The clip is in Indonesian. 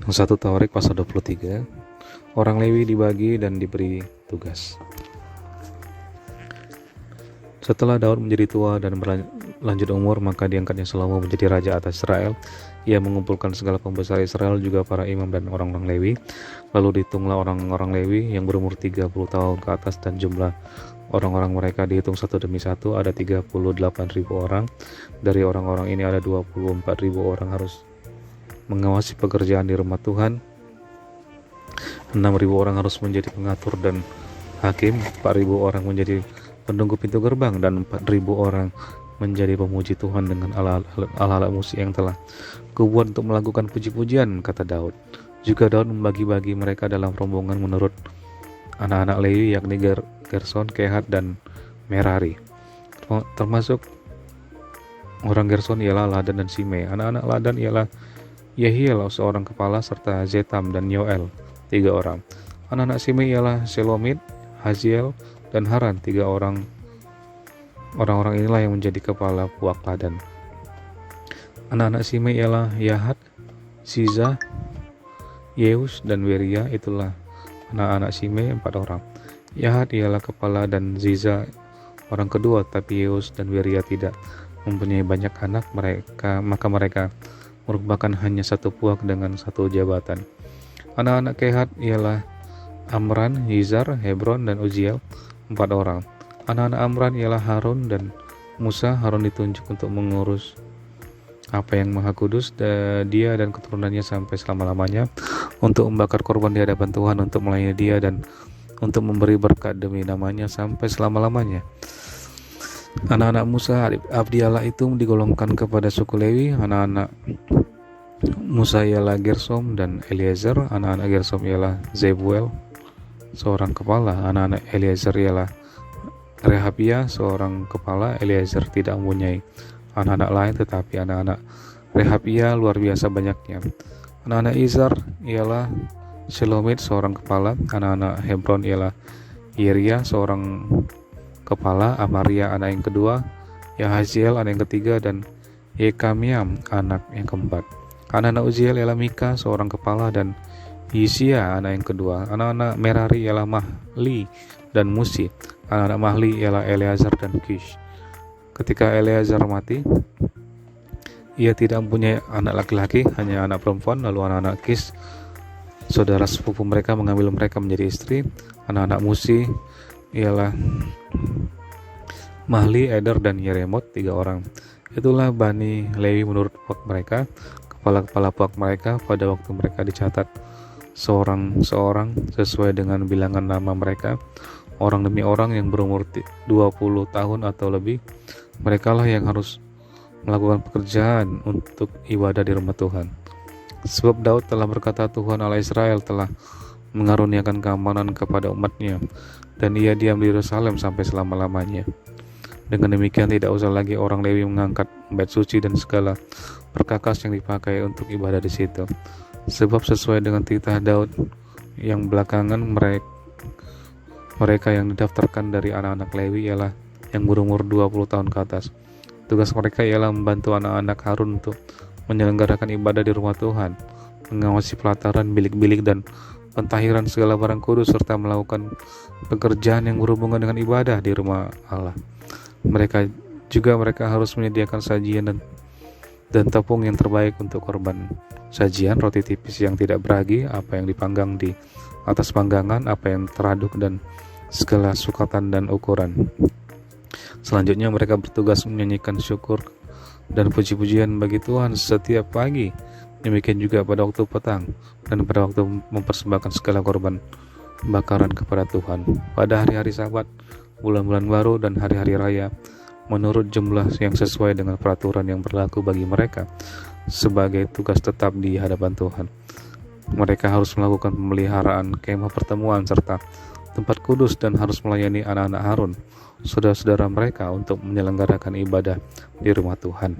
1 Tawarik pasal 23. Orang Lewi dibagi dan diberi tugas. Setelah Daud menjadi tua dan berlanjut umur, maka diangkatnya Salomo menjadi raja atas Israel. Ia mengumpulkan segala pembesar Israel, juga para imam dan orang-orang Lewi. Lalu dihitunglah orang-orang Lewi yang berumur 30 tahun ke atas, dan jumlah orang-orang mereka dihitung satu demi satu, ada 38.000 orang. Dari orang-orang ini ada 24.000 orang harus mengawasi pekerjaan di rumah Tuhan, 6.000 orang harus menjadi pengatur dan hakim, 4.000 orang menjadi penunggu pintu gerbang, dan 4.000 orang menjadi pemuji Tuhan dengan alat-alat musik yang telah kubuat untuk melakukan puji-pujian, kata Daud. Juga Daud membagi-bagi mereka dalam rombongan menurut anak-anak Lewi, yakni Gerson, Kehat, dan Merari. Termasuk orang Gerson ialah Ladan dan Simei. Anak-anak Ladan ialah Yehiel seorang kepala, serta Zetam dan Yoel 3 orang. Anak-anak Simei ialah Selomit, Haziel, dan Haran 3 orang. Orang-orang inilah yang menjadi kepala puak Ladan. Anak-anak Simei ialah Yahat, Siza, Yeus, dan Weria. Itulah anak-anak Simei 4 orang. Yahat ialah kepala dan Ziza orang kedua, tapi Yeus dan Weria tidak mempunyai banyak anak maka mereka merupakan hanya satu puak dengan satu jabatan. Anak-anak Kehat ialah Amran, Yizar, Hebron, dan Uziel 4 orang. Anak-anak Amran ialah Harun dan Musa. Harun ditunjuk untuk mengurus apa yang maha kudus, dia dan keturunannya sampai selama-lamanya, untuk membakar korban di hadapan Tuhan, untuk melayani dia, dan untuk memberi berkat demi namanya sampai selama-lamanya. Anak-anak Musa abdi Allah itu digolongkan kepada suku Lewi. Anak-anak Musa ialah Gersom dan Eliezer. Anak-anak Gersom ialah Zebuel seorang kepala. Anak-anak Eliezer ialah Rehabia seorang kepala. Eliezer tidak mempunyai anak-anak lain, tetapi anak-anak Rehabia luar biasa banyaknya. Anak-anak Izar ialah Selomit seorang kepala. Anak-anak Hebron ialah Yeria seorang kepala, Amaria anak yang kedua, Yahaziel anak yang ketiga, dan Yekamiam anak yang keempat. Anak-anak Uziel ialah Mika seorang kepala, dan Yisia anak yang kedua. Anak-anak Merari ialah Mahli dan Musi. Anak-anak Mahli ialah Eleazar dan Kish. Ketika Eleazar mati, ia tidak mempunyai anak laki-laki, hanya anak perempuan. Lalu anak-anak Kish, saudara sepupu mereka, mengambil mereka menjadi istri. Anak-anak Musi ialah Mahli, Eder, dan Yeremot 3 orang. Itulah Bani Lewi menurut puak mereka, kepala-kepala puak mereka pada waktu mereka dicatat seorang-seorang sesuai dengan bilangan nama mereka, orang demi orang yang berumur 20 tahun atau lebih. Merekalah yang harus melakukan pekerjaan untuk ibadah di rumah Tuhan. Sebab Daud telah berkata, Tuhan Allah Israel telah mengaruniakan keamanan kepada umatnya, dan ia diam di Yerusalem sampai selama-lamanya. Dengan demikian tidak usah lagi orang Lewi mengangkat bait suci dan segala perkakas yang dipakai untuk ibadah di situ. Sebab sesuai dengan titah Daud yang belakangan, mereka yang didaftarkan dari anak-anak Lewi ialah yang berumur 20 tahun ke atas. Tugas mereka ialah membantu anak-anak Harun untuk menyelenggarakan ibadah di rumah Tuhan, mengawasi pelataran, bilik-bilik, dan pentahiran segala barang kudus, serta melakukan pekerjaan yang berhubungan dengan ibadah di rumah Allah. Mereka harus menyediakan sajian dan tepung yang terbaik untuk korban sajian, roti tipis yang tidak beragi, apa yang dipanggang di atas panggangan, apa yang teraduk, dan segala sukatan dan ukuran. Selanjutnya mereka bertugas menyanyikan syukur dan puji-pujian bagi Tuhan setiap pagi. Demikian juga pada waktu petang dan pada waktu mempersembahkan segala korban bakaran kepada Tuhan. Pada hari-hari Sabat, bulan-bulan baru, dan hari-hari raya, menurut jumlah yang sesuai dengan peraturan yang berlaku bagi mereka sebagai tugas tetap di hadapan Tuhan. Mereka harus melakukan pemeliharaan kemah pertemuan serta tempat kudus, dan harus melayani anak-anak Harun, saudara-saudara mereka, untuk menyelenggarakan ibadah di rumah Tuhan.